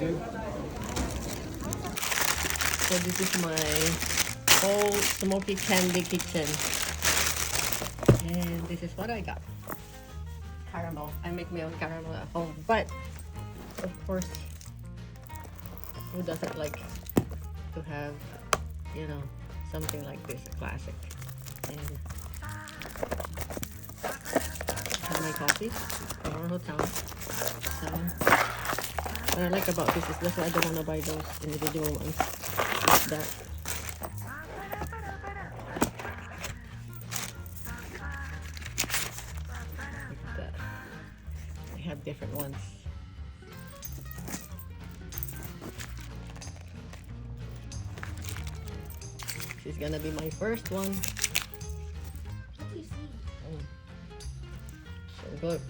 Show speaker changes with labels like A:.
A: So this is my whole Smoky candy kitchen. And this is what I got. Caramel. I make my own caramel at home. But, of course, who doesn't like to have, you know, something like this, a classic. And my coffee from our hotel. So, what I like about this is that's why I don't want to buy those individual ones. Like that. Like that. They have different ones. This is gonna be my first one.
B: What do you see?
A: So good.